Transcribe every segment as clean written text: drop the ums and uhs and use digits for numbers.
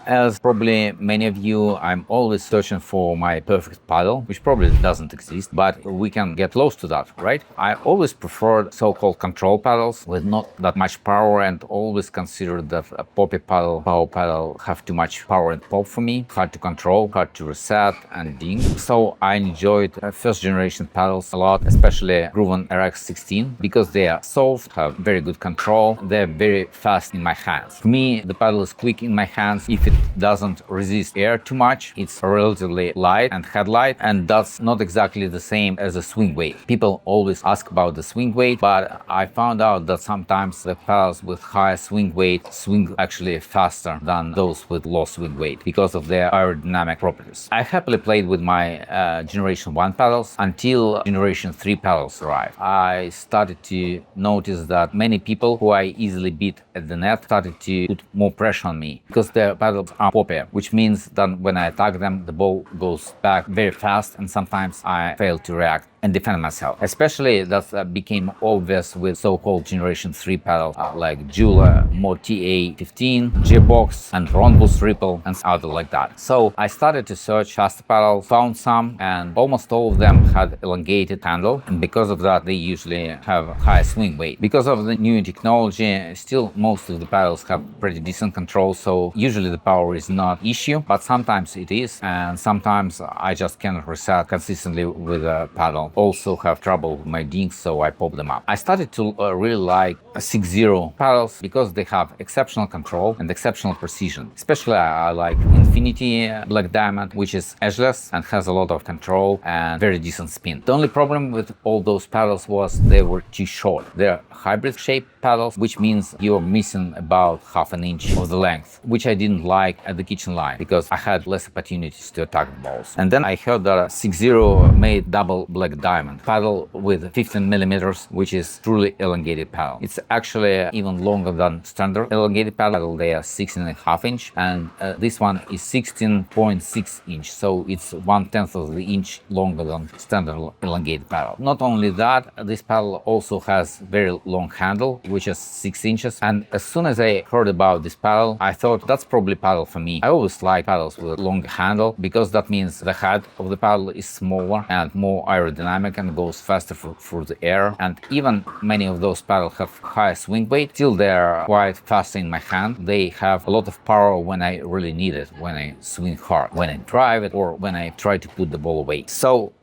As probably many of you, I'm always searching for my perfect paddle, which probably doesn't exist, but we can get close to that, right? I always preferred so-called control paddles with not that much power, and always considered that a poppy paddle, power paddle have too much power and pop for me, hard to control, hard to reset and ding. So I enjoyed first generation paddles a lot, especially GRUVN RAW-RX16, because they are soft, have very good control, they're very fast in my hands. For me, the paddle is quick in my hands. If it doesn't resist air too much, it's relatively light and headlight, and that's not exactly the same as a swing weight. People always ask about the swing weight, but I found out that sometimes the paddles with high swing weight swing actually faster than those with low swing weight because of their aerodynamic properties. I happily played with my Generation 1 paddles until Generation 3 paddles arrived. I started to notice that many people who I easily beat at the net started to put more pressure on me because their paddles are poppier, which means that when I attack them, the ball goes back very fast, and sometimes I fail to react and defend myself. Especially that became obvious with so-called Generation 3 paddles like Joola MOD TA-15, Gearbox, and Ronbus Ripple, and other like that. So I started to search faster paddles, found some, and almost all of them had elongated handle, and because of that they usually have high swing weight. Because of the new technology, still most of the paddles have pretty decent control, so usually the power is not issue, but sometimes it is, and sometimes I just cannot reset consistently with a paddle. Also have trouble with my dinks, so I pop them up. I started to really like 6-0 paddles because they have exceptional control and exceptional precision. Especially I like Infinity Black Diamond, which is edgeless and has a lot of control and very decent spin. The only problem with all those paddles was they were too short. They're hybrid shaped paddles, which means you're missing about half an inch of the length, which I didn't like at the kitchen line because I had less opportunities to attack the balls. And then I heard that 6-0 made Double Black Diamond paddle with 15 millimeters, which is truly elongated paddle. It's actually even longer than standard elongated paddle. They are 16.5 inch, and this one is 16.6 inch, so it's 1/10 of the inch longer than standard elongated paddle. Not only that, this paddle also has very long handle, which is 6 inches, and as soon as I heard about this paddle, I thought that's probably paddle for me. I always like paddles with a long handle because that means the head of the paddle is smaller and more aerodynamic and goes faster through the air, and even many of those paddles have high swing weight, still they're quite fast in my hand. They have a lot of power when I really need it, when I swing hard, when I drive it, or when I try to put the ball away. So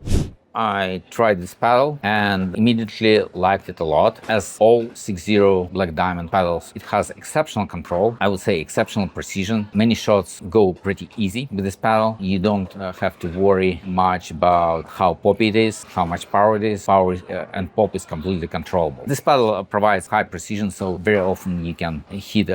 I tried this paddle and immediately liked it a lot. As all 6-0 Black Diamond paddles, it has exceptional control, I would say exceptional precision. Many shots go pretty easy with this paddle. You don't have to worry much about how poppy it is, how much power it is. Power and pop is completely controllable. This paddle provides high precision, so very often you can hit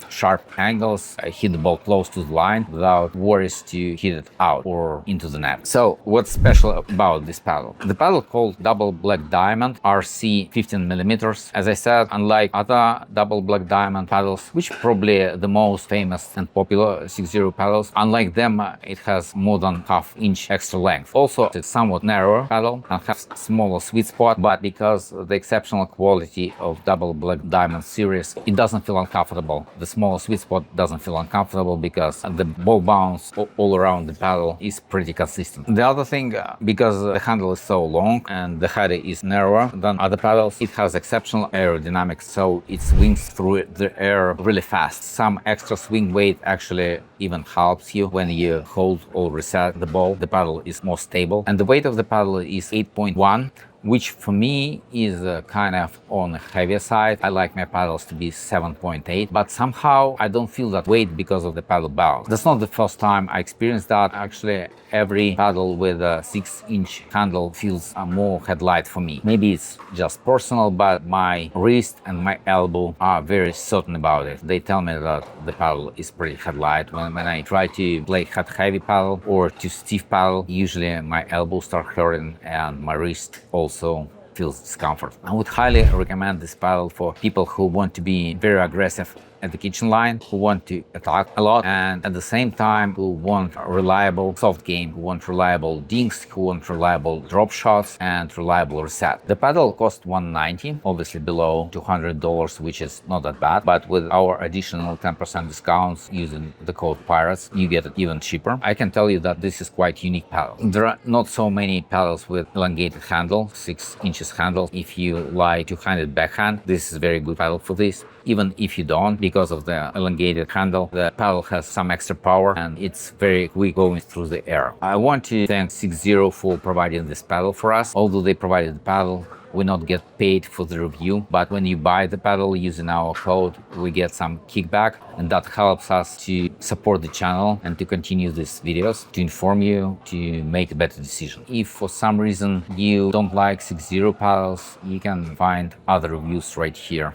sharp angles, hit the ball close to the line without worries to hit it out or into the net. So what's special about this paddle? The paddle called Double Black Diamond RC 15 millimeters. As I said, unlike other Double Black Diamond paddles, which probably the most famous and popular 6-0 paddles, unlike them, it has more than half-inch extra length. Also, it's somewhat narrower paddle and has smaller sweet spot, but because of the exceptional quality of Double Black Diamond series, it doesn't feel uncomfortable. The smaller sweet spot doesn't feel uncomfortable because the ball bounce all around the paddle is pretty consistent. The other thing, because the handle is so long and the head is narrower than other paddles, it has exceptional aerodynamics, so it swings through the air really fast. Some extra swing weight actually even helps you when you hold or reset the ball. The paddle is more stable, and the weight of the paddle is 8.1, which for me is kind of on the heavier side. I like my paddles to be 7.8, but somehow I don't feel that weight because of the paddle bounce. That's not the first time I experienced that. Actually, every paddle with a 6-inch handle feels more headlight for me. Maybe it's just personal, but my wrist and my elbow are very certain about it. They tell me that the paddle is pretty headlight. When I try to play heavy paddle or too stiff paddle, usually my elbows start hurting and my wrist also feels discomfort. I would highly recommend this paddle for people who want to be very aggressive at the kitchen line who want to attack a lot, and at the same time who want a reliable soft game, who want reliable dinks, who want reliable drop shots and reliable reset. The paddle cost $190, obviously below $200, which is not that bad, but with our additional 10% discounts using the code PIRATES, you get it even cheaper. I can tell you that this is quite unique paddle. There are not so many paddles with elongated handle, 6 inches handle. If you like two-handed backhand, this is very good paddle for this. Even if you don't, because of the elongated handle, the paddle has some extra power and it's very quick going through the air. I want to thank 60 for providing this paddle for us. Although they provided the paddle, we not get paid for the review, but when you buy the paddle using our code, we get some kickback, and that helps us to support the channel and to continue these videos, to inform you, to make a better decision. If for some reason you don't like 60 paddles, you can find other reviews right here.